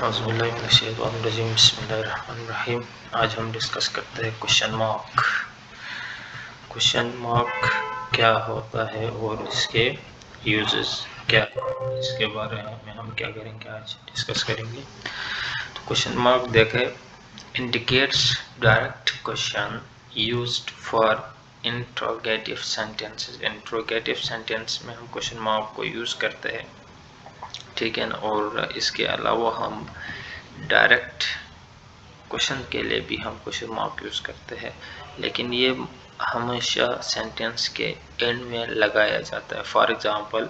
औज़ुबिल्लाहिमिनश्शैतानिर्रजीम बिस्मिल्लाहिर्रहमानिर्रहीम। आज हम डिस्कस करते हैं क्वेश्चन मार्क। क्वेश्चन मार्क क्या होता है और इसके यूजेस क्या है, इसके बारे में हम क्या करेंगे, आज डिस्कस करेंगे। तो क्वेश्चन मार्क देखें, indicates direct question used for interrogative sentences. Interrogative sentence में हम क्वेश्चन मार्क को यूज करते हैं, ठीक है ना। और इसके अलावा हम डायरेक्ट क्वेश्चन के लिए भी हम क्वेश्चन मार्क यूज करते हैं, लेकिन ये हमेशा सेंटेंस के एंड में लगाया जाता है। For example,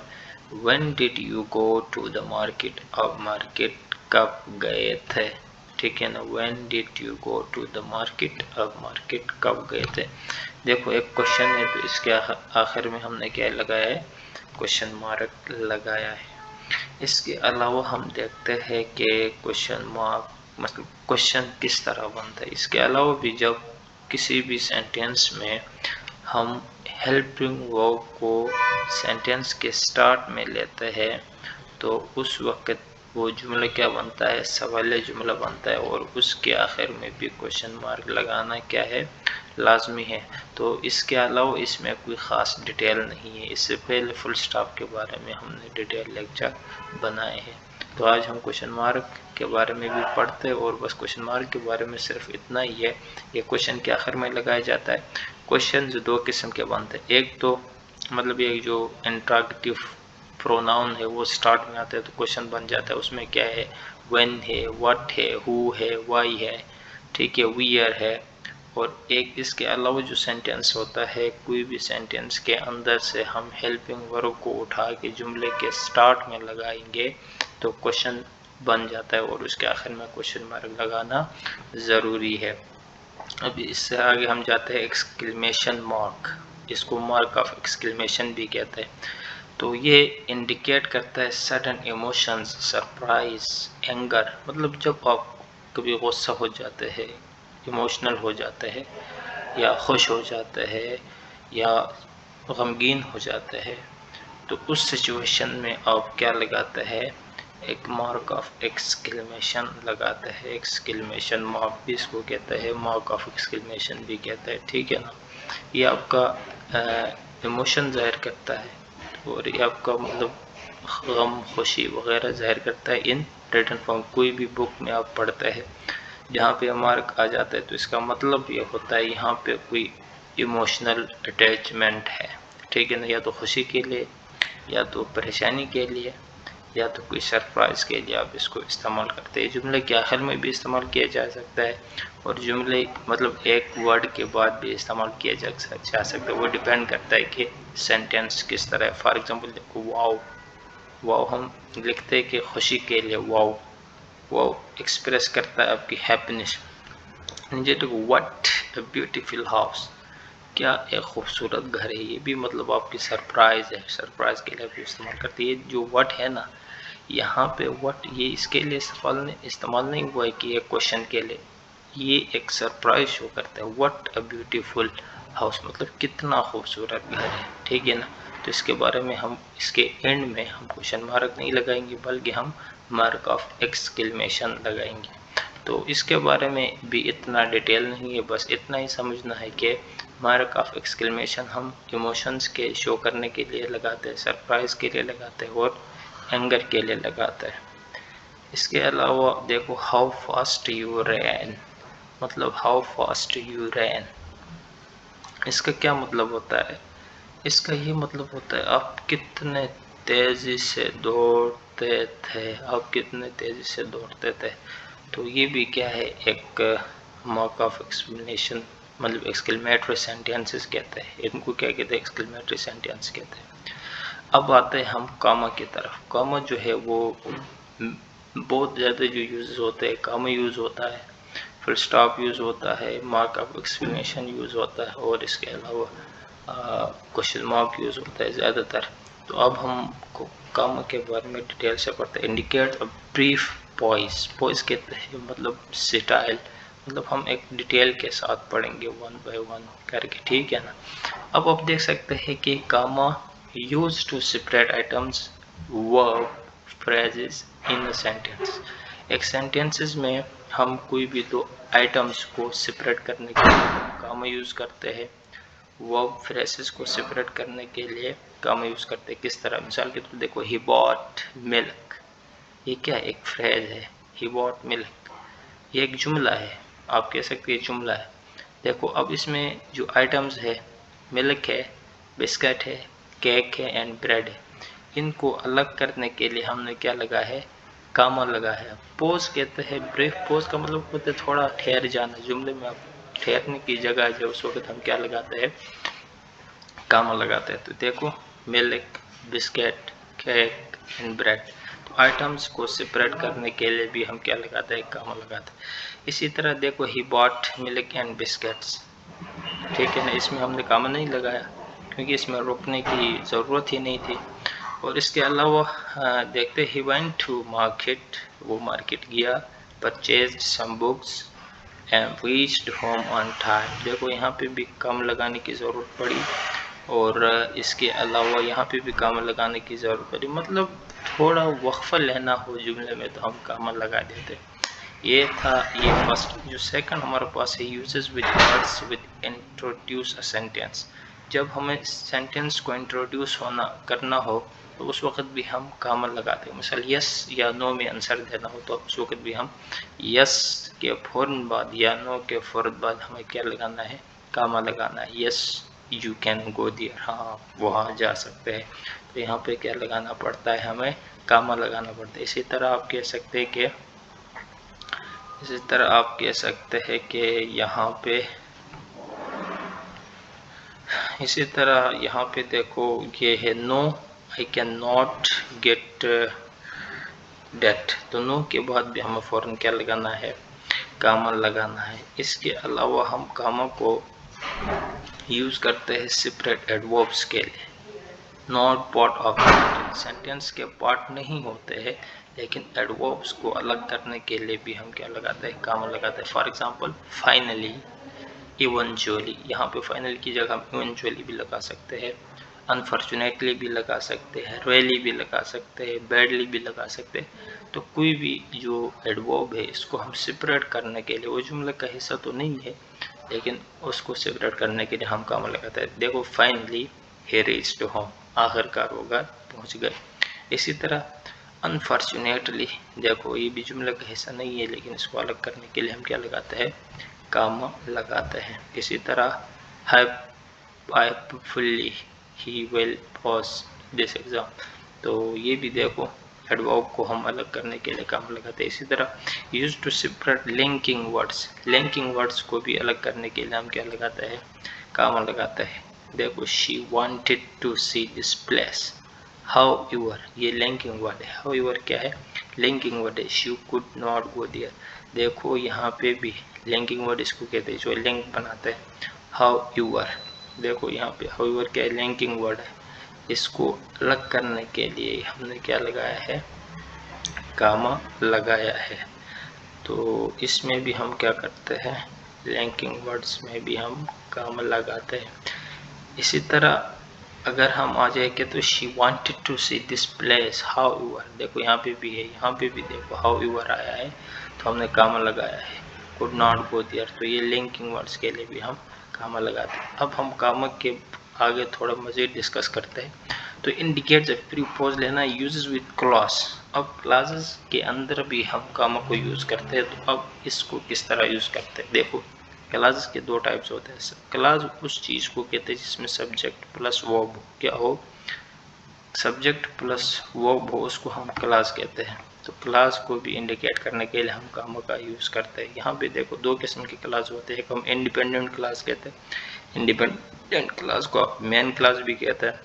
when did you go to the market. अब मार्केट कब गए थे, ठीक है ना। When did you go to the market, अब मार्केट कब गए थे। देखो, एक क्वेश्चन है तो इसके आखिर में हमने क्या लगाया है, क्वेश्चन मार्क लगाया है। इसके अलावा हम देखते हैं कि क्वेश्चन मार्क मतलब क्वेश्चन किस तरह बनता है। इसके अलावा भी जब किसी भी सेंटेंस में हम हेल्पिंग वर्ब को सेंटेंस के स्टार्ट में लेते हैं तो उस वक्त वो जुमला क्या बनता है, सवालिया जुमला बनता है, और उसके आखिर में भी क्वेश्चन मार्क लगाना क्या है, लाजमी है। तो इसके अलावा इसमें कोई ख़ास डिटेल नहीं है। इससे पहले फुल स्टॉप के बारे में हमने डिटेल लेक्चर बनाए हैं। तो आज हम क्वेश्चन मार्क के बारे में भी पढ़ते हैं, और बस क्वेश्चन मार्क के बारे में सिर्फ इतना ही है, ये क्वेश्चन के आखिर में लगाया जाता है। क्वेश्चन जो दो किस्म के बनते हैं, एक तो मतलब ये जो इंट्रोगेटिव प्रोनाउन है वो स्टार्ट में आता है तो क्वेश्चन बन जाता है। उसमें क्या है, व्हेन है, व्हाट है, हु है, व्हाई है, ठीक है, वेयर है। और एक इसके अलावा जो सेंटेंस होता है, कोई भी सेंटेंस के अंदर से हम हेल्पिंग वर्ब को उठा के जुमले के स्टार्ट में लगाएंगे तो क्वेश्चन बन जाता है, और उसके आखिर में क्वेश्चन मार्क लगाना ज़रूरी है। अभी इससे आगे हम जाते हैं एक्सक्लेमेशन मार्क। इसको मार्क ऑफ एक्सक्लेमेशन भी कहते हैं। तो ये इंडिकेट करता है सडन इमोशंस, सरप्राइज, एंगर। मतलब जब आप कभी गुस्सा हो जाते हैं, इमोशनल हो जाते हैं, या खुश हो जाते हैं, या गमगीन हो जाते हैं, तो उस सिचुएशन में आप क्या लगाते हैं, एक मार्क ऑफ एक्सक्लेमेशन लगाते हैं। एक्सक्लेमेशन मार्क भी इसको कहते हैं, मार्क ऑफ एक्सक्लेमेशन भी कहते हैं, ठीक है ना। ये आपका इमोशन जाहिर करता है, और ये आपका मतलब गम, खुशी वगैरह जाहिर करता है इन रिटन फॉर्म। कोई भी बुक में आप पढ़ते हैं जहाँ पे मार्क आ जाता है तो इसका मतलब ये होता है यहाँ पे कोई इमोशनल अटैचमेंट है, ठीक है ना। या तो खुशी के लिए, या तो परेशानी के लिए, या तो कोई सरप्राइज़ के लिए आप इसको इस्तेमाल करते हैं। जुमले के आखिर में भी इस्तेमाल किया जा सकता है, और जुमले मतलब एक वर्ड के बाद भी इस्तेमाल किया जा सकता है। वो डिपेंड करता है कि सेंटेंस किस तरह है। फॉर एग्जांपल देखो, वाओ। वाओ हम लिखते हैं कि खुशी के लिए वाओ। वाओ एक्सप्रेस करता है आपकी हैप्पीनेस। देखो, व्हाट अ ब्यूटीफुल हाउस। क्या एक खूबसूरत घर है। ये भी मतलब आपकी सरप्राइज है, सरप्राइज के लिए भी इस्तेमाल करती है। जो व्हाट है ना, यहाँ पे व्हाट ये इसके लिए इस्तेमाल नहीं हुआ है कि एक क्वेश्चन के लिए, ये एक सरप्राइज शो करता है। व्हाट अ ब्यूटीफुल हाउस मतलब कितना खूबसूरत घर है, ठीक है ना। तो इसके बारे में हम इसके एंड में हम क्वेश्चन मार्क नहीं लगाएंगे, बल्कि हम मार्क ऑफ एक्सक्लेमेशन लगाएंगे। तो इसके बारे में भी इतना डिटेल नहीं है, बस इतना ही समझना है कि मार्क ऑफ एक्सक्लेमेशन हम इमोशंस के शो करने के लिए लगाते हैं, सरप्राइज के लिए लगाते हैं, और एंगर के लिए लगाते हैं। इसके अलावा देखो, हाउ फास्ट यू रैन। मतलब हाउ फास्ट यू रैन, इसका क्या मतलब होता है। इसका ये मतलब होता है आप कितने तेज़ी से दौड़ते थे, आप कितने तेज़ी से दौड़ते थे। तो ये भी क्या है, एक मार्क ऑफ एक्सप्लेनेशन, मतलब एक्सक्लेमेटरी सेंटेंसेस कहते हैं इनको। क्या कहते हैं, एक्सक्लेमेटरी सेंटेंस कहते हैं। अब आते हैं हम कामा की तरफ। कामा जो है वो बहुत ज़्यादा जो यूज़ होते हैं, कामा यूज़ होता है, फुल स्टॉप यूज़ होता है, मार्क ऑफ एक्सप्लेनेशन यूज़ होता है, और इसके अलावा क्वेश्चन मार्क यूज़ होता है ज़्यादातर। तो अब हम कामा के बारे में डिटेल से पढ़ते हैं। Indicate a brief pause. Pause कहते हैं मतलब स्टाइल, मतलब हम एक डिटेल के साथ पढ़ेंगे वन बाय वन करके, ठीक है ना। अब आप देख सकते हैं कि comma use to separate items, verb, phrases in a sentence। एक सेंटेंसेस में हम कोई भी दो आइटम्स को सेपरेट करने के लिए कामा यूज़ करते हैं, वर्ब फ्रेजेस को सेपरेट करने के लिए कामा यूज़ करते हैं। किस तरह? मिसाल के तौर देखो, ही बॉट मिल्क, ये क्या है? एक फ्रेज है। ही बॉट मिल्क, ये एक जुमला है, आप कह सकते हैं जुमला है। देखो अब इसमें जो आइटम्स है, मिल्क है, बिस्किट है, केक है एंड ब्रेड है, इनको अलग करने के लिए हमने क्या लगा है? कामा लगा है। पोज कहते हैं, ब्रीफ पोज का मतलब होता है थोड़ा ठहर जाना। जुमले में आप ठहरने की जगह जो उस वक्त हम क्या लगाते हैं? कामा लगाते हैं। तो देखो, milk, biscuit, cake and bread, तो आइटम्स को सेपरेट करने के लिए भी हम क्या लगाते हैं? कामा लगाते हैं। इसी तरह देखो, he bought milk and biscuits, ठीक है ना, इसमें हमने कामा नहीं लगाया क्योंकि इसमें रोकने की ज़रूरत ही नहीं थी। और इसके अलावा देखते, ही वेंट टू मार्केट, वो मार्केट गया, purchased some books and reached home on time. देखो यहाँ पे भी काम लगाने की ज़रूरत पड़ी और इसके अलावा यहाँ पे भी काम लगाने की ज़रूरत पड़ी। मतलब थोड़ा वक्फा लेना हो जुमले में तो हम कामा लगा देते। ये था ये फर्स्ट। जो सेकंड हमारे पास है, uses with words with introduce a sentence. जब हमें सेंटेंस को इंट्रोड्यूस करना हो तो उस वक्त भी हम कामा लगाते हैं। मिसाल यस या नो में आंसर देना हो तो उस वक्त भी हम यस के फ़ौरन बाद या नो के फ़ौरन बाद हमें क्या लगाना है? कामा लगाना है। Yes you can go there, हाँ वहाँ जा सकते हैं, तो यहाँ पे क्या लगाना पड़ता है? हमें कामा लगाना पड़ता है। इसी तरह आप कह सकते हैं कि यहाँ पे, इसी तरह यहाँ पे देखो, ये है no I cannot get that डेट, तो नो के बाद भी हमें फ़ौरन क्या लगाना है? कामा लगाना है। इसके अलावा हम कामा को यूज़ करते हैं सेपरेट एडवर्ब्स के लिए, not part of sentence, sentence के पार्ट नहीं होते हैं, लेकिन एडवर्ब्स को अलग करने के लिए भी हम क्या लगाते हैं? कामा लगाते हैं। फॉर एग्जांपल, फाइनली, इवेंचुअली, यहाँ पे फाइनली की जगह हम इवेंचुअली भी लगा सकते हैं, अनफॉर्चुनेटली भी लगा सकते हैं, रियली भी लगा सकते हैं, बैडली भी लगा सकते हैं। तो कोई भी जो एडवर्ब है इसको हम सेपरेट करने के लिए, वो जुमले का हिस्सा तो नहीं है लेकिन उसको सेपरेट करने के लिए हम कामा लगाते हैं। देखो, फाइनली ही रीच्ड होम, आखिरकार वो घर पहुँच गए। इसी तरह अनफॉर्चुनेटली, देखो ये भी जुमले का हिस्सा नहीं है लेकिन इसको अलग करने के लिए हम क्या लगाते हैं? कामा लगाते हैं। इसी तरह hopefully he will pass this exam, तो ये भी देखो एडवर्ब को हम अलग करने के लिए कामा लगाते हैं। इसी तरह use to separate linking words, linking words को भी अलग करने के लिए हम क्या लगाते हैं? कामा लगाते हैं। देखो, she wanted to see this place, however, ये लिंकिंग वर्ड है। हाउएवर क्या है? लिंकिंग वर्ड है। She could not go there, देखो यहाँ पे भी लिंकिंग वर्ड इसको कहते हैं जो लिंक बनाते हैं। हाउएवर, देखो यहाँ पे हाउएवर क्या है? लिंकिंग वर्ड है। इसको अलग करने के लिए हमने क्या लगाया है? कामा लगाया है। तो इसमें भी हम क्या करते हैं? लिंकिंग वर्ड्स में भी हम कामा लगाते हैं। इसी तरह अगर हम आ जाए कि तो she wanted to see this place however, देखो यहाँ पे भी है, यहाँ पे भी देखो हाउएवर आया है तो हमने कामा लगाया है। कुड नॉट गो देयर, तो ये लिंकिंग वर्ड्स के लिए भी हम कामा लगाते हैं। अब हम कामा के आगे थोड़ा मज़ीद डिस्कस करते हैं। तो इंडिकेट जब प्रीपोज लेना, यूजेस विद क्लॉज। अब क्लासेस के अंदर भी हम कामा को यूज़ करते हैं, तो अब इसको किस तरह यूज़ करते हैं? देखो, क्लासेस के दो टाइप्स होते हैं। क्लास उस चीज़ को कहते हैं जिसमें सब्जेक्ट प्लस वर्ब हो, क्या हो? सब्जेक्ट प्लस वर्ब हो, उसको हम क्लास कहते हैं। तो क्लास को भी इंडिकेट करने के लिए हम कामा का यूज़ करते हैं। यहाँ पे देखो दो किस्म की क्लास होते हैं, एक हम इंडिपेंडेंट क्लास कहते हैं, इंडिपेंडेंट क्लास को आप मेन क्लास भी कहते हैं,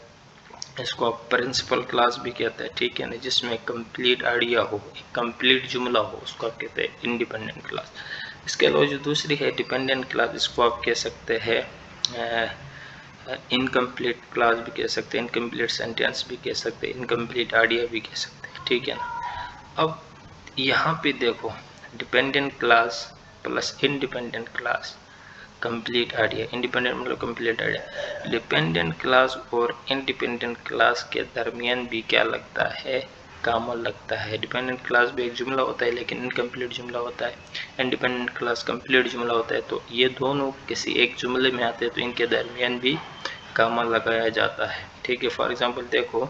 इसको आप प्रिंसिपल क्लास भी कहते हैं, ठीक है ना, जिसमें कंप्लीट आइडिया हो, एक कंप्लीट जुमला हो, उसको आप कहते हैं इंडिपेंडेंट क्लास। इसके अलावा जो दूसरी है डिपेंडेंट क्लास, इसको आप कह सकते हैं इनकम्प्लीट क्लास भी कह सकते हैं, इनकम्प्लीट सेंटेंस भी कह सकते हैं, इनकम्प्लीट आइडिया भी कह सकते हैं, ठीक है ना। अब यहाँ पे देखो, dependent class plus independent class, complete idea, independent मतलब कंप्लीट आइडिया। डिपेंडेंट क्लास और इंडिपेंडेंट क्लास के दरमियान भी क्या लगता है? कामा लगता है। डिपेंडेंट क्लास भी एक जुमला होता है लेकिन इनकम्प्लीट जुमला होता है, इंडिपेंडेंट क्लास कंप्लीट जुमला होता है। तो ये दोनों किसी एक जुमले में आते हैं तो इनके दरमियान भी कामा लगाया जाता है। ठीक है, फॉर एग्जांपल देखो,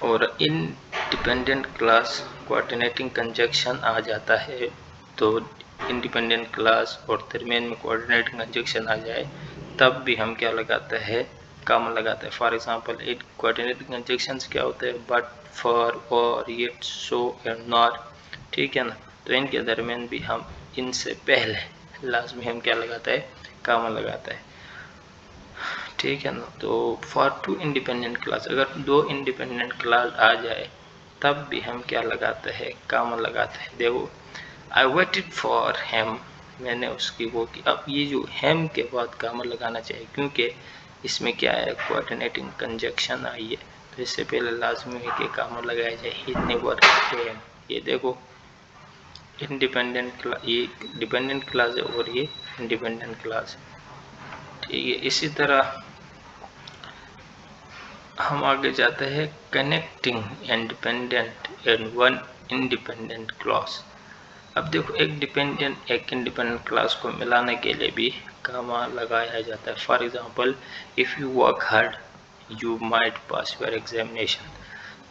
और इंडिपेंडेंट क्लास कोऑर्डिनेटिंग कंजक्शन आ जाता है, तो इंडिपेंडेंट क्लास और दरमियान में कोऑर्डिनेटिंग कंजक्शन आ जाए तब भी हम क्या लगाते हैं, कामा लगाते हैं। For example it coordinating conjunctions क्या होते हैं, बट, फॉर, और, येट, सो एंड नॉट। ठीक है ना, तो इनके दरमियान भी हम इनसे पहले लाजमी हम क्या लगाते हैं, कामा लगाते हैं। ठीक है ना, तो फॉर टू इंडिपेंडेंट क्लास, अगर दो इंडिपेंडेंट क्लास आ जाए तब भी हम क्या लगाते हैं, कामा लगाते हैं। देखो, आई वेटेड फॉर हेम, मैंने उसकी वो की। अब ये जो हेम के बाद कामा लगाना चाहिए क्योंकि इसमें क्या है, कोऑर्डिनेटिंग कंजक्शन आई है, तो इससे पहले लाजमी है कि कामा लगाया जाए। ही नेवर केम, ये देखो इंडिपेंडेंट क्लास, ये डिपेंडेंट क्लास है और ये इंडिपेंडेंट क्लास है। ठीक है, इसी तरह हम आगे जाते हैं, connecting independent and one independent class. अब देखो, एक इंडिपेंडेंट क्लास को मिलाने के लिए भी कामा लगाया जाता है। For example, if you work hard you might pass your examination.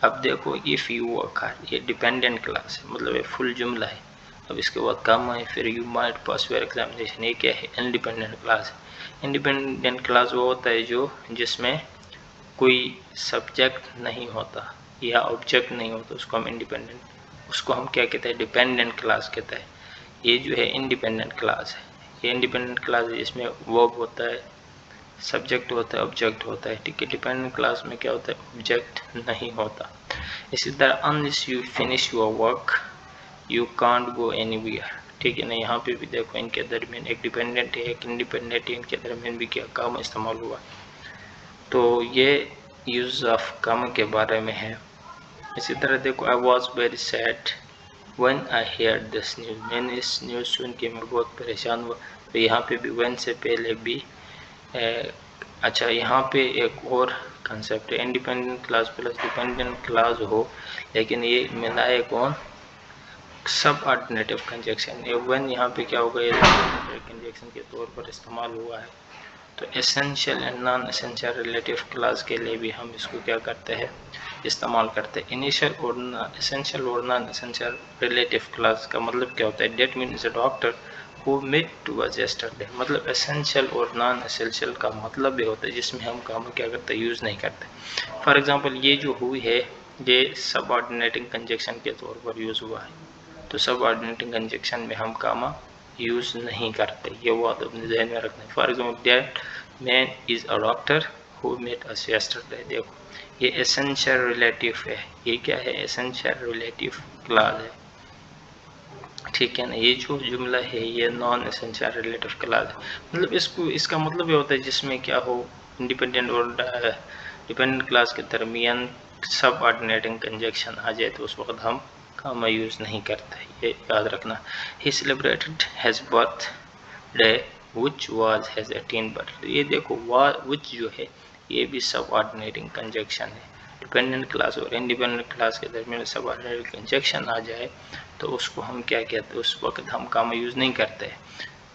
अब देखो, इफ़ यू वर्क हार्ड, ये डिपेंडेंट क्लास है, मतलब ये फुल जुमला है। अब इसके बाद कामा है, फिर you might pass your examination, ये क्या है, इंडिपेंडेंट क्लास है। इंडिपेंडेंट क्लास वो होता है जो जिसमें कोई सब्जेक्ट नहीं होता या ऑब्जेक्ट नहीं होता, उसको हम उसको हम क्या कहते हैं, डिपेंडेंट क्लास कहते हैं। ये जो है इंडिपेंडेंट क्लास है, ये इंडिपेंडेंट क्लास है, इसमें वर्ब होता है, सब्जेक्ट होता है, ऑब्जेक्ट होता है। ठीक है, डिपेंडेंट क्लास में क्या होता है, ऑब्जेक्ट नहीं होता। इसी तरह, unless you finish your work you can't go anywhere. ठीक है ना, यहाँ पे भी देखो इनके दरमियान एक डिपेंडेंट है, एक इंडिपेंडेंट है, इनके दरमियान भी क्या काम इस्तेमाल हुआ। तो ये यूज़ ऑफ कामा के बारे में है। इसी तरह देखो, I was very sad when I hear this news, मैंने इस न्यूज़ सुन के मैं बहुत परेशान हुआ। तो यहाँ पे भी व्हेन से पहले भी अच्छा, यहाँ पे एक और कंसेप्ट है, independent class plus dependent class हो लेकिन ये मिला है कौन, सब ऑर्डिनेटिव कंजक्शन। व्हेन यहाँ पे क्या होगा, ये कंजक्शन के तौर पर इस्तेमाल हुआ है। तो essential and non essential relative class के लिए भी हम इसको क्या करते हैं, इस्तेमाल करते हैं। इनिशियल और एसेंशियल और नॉन एसेंशियल रिलेटिव क्लास का मतलब क्या होता है, that means a doctor who met was yesterday. मतलब एसेंशियल और नॉन एसेंशियल का मतलब ये होता है जिसमें हम काम क्या करते, यूज़ नहीं करते। फॉर एग्जांपल, ये जो हुई है ये सबऑर्डिनेटिंग कंजक्शन के तौर पर यूज़ हुआ है, तो सबऑर्डिनेटिंग कंजक्शन में हम कामा यूज़ नहीं करते, ये बात अपने जहन में रखना है। For example, that man is a doctor who met us yesterday. देखो, ये एसेंशियल रिलेटिव है, ये क्या है, एसेंशियल रिलेटिव क्लास है। ठीक है ना, ये जो जुमला है ये नॉन एसेंशियल रिलेटिव क्लास है। मतलब इसका मतलब ये होता है जिसमें क्या हो, इंडिपेंडेंट और डिपेंडेंट क्लास के दरमियान सब ऑर्डिनेटिंग कंजक्शन आ जाए तो उस वक्त हम कामा यूज़ नहीं करते, ये याद रखना। He celebrated has birthday which was has 18 birth. ये देखो, विच जो है ये भी सब ऑर्डिनेटिंग कंजक्शन है। डिपेंडेंट क्लास और इंडिपेंडेंट क्लास के दरमियान सब ऑर्डिनेटिंग कंजक्शन आ जाए तो उसको हम क्या कहते हैं, उस वक्त हम कामा यूज़ नहीं करते।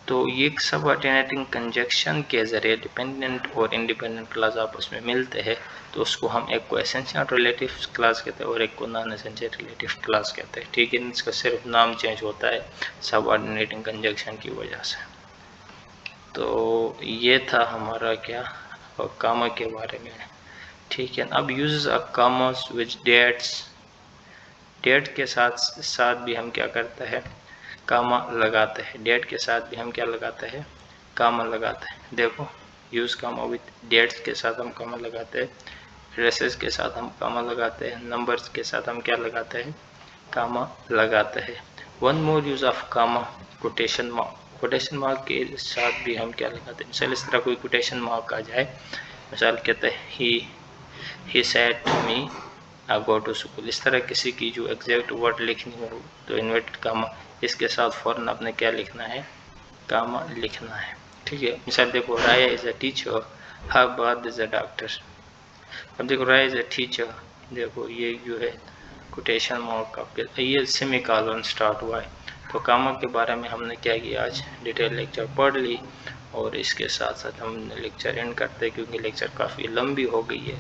तो ये सब ऑर्डिनेटिंग कंजक्शन के ज़रिए डिपेंडेंट और इंडिपेंडेंट क्लास आपस में मिलते हैं, तो उसको हम एक को एसेंशियल रिलेटिव क्लास कहते हैं और एक को नॉन एसेंशियल रिलेटिव क्लास कहते हैं। ठीक है, इसका सिर्फ नाम चेंज होता है सब ऑर्डिनेटिंग कंजक्शन की वजह से। तो ये था हमारा क्या, कामा के बारे में। ठीक है, अब यूजेस ऑफ कामास विच डेट्स, डेट के साथ साथ भी हम क्या करते हैं, कामा लगाते हैं। डेट के साथ भी हम क्या लगाते हैं, कामा लगाते हैं। देखो, यूज़ कामा विथ डेट्स के साथ हम कामा लगाते हैं, रेसेस के साथ हम कामा लगाते हैं, नंबर्स के साथ हम क्या लगाते हैं, कामा लगाते हैं। One more use of comma, quotation mark. Quotation mark के साथ भी हम क्या लगाते हैं, मिसाल इस तरह कोई कोटेशन मार्क आ जाए, मिसाल कहते हैं he said to me I go to school. इस तरह किसी की जो एग्जैक्ट वर्ड लिखनी हो तो इन्वर्टेड कामा, इसके साथ फ़ौरन आपने क्या लिखना है, कामा लिखना है। ठीक है, मिसाल देखो, Raya is a teacher, Harbad is a doctor. अब देखो, राया इज़ अ टीचर, देखो ये जो है कोटेशन मार्क आपके ये सेमी कॉलन स्टार्ट हुआ है। तो कामा के बारे में हमने क्या किया, आज डिटेल लेक्चर पढ़ ली और इसके साथ साथ हम लेक्चर एंड करते हैं क्योंकि लेक्चर काफ़ी लंबी हो गई है।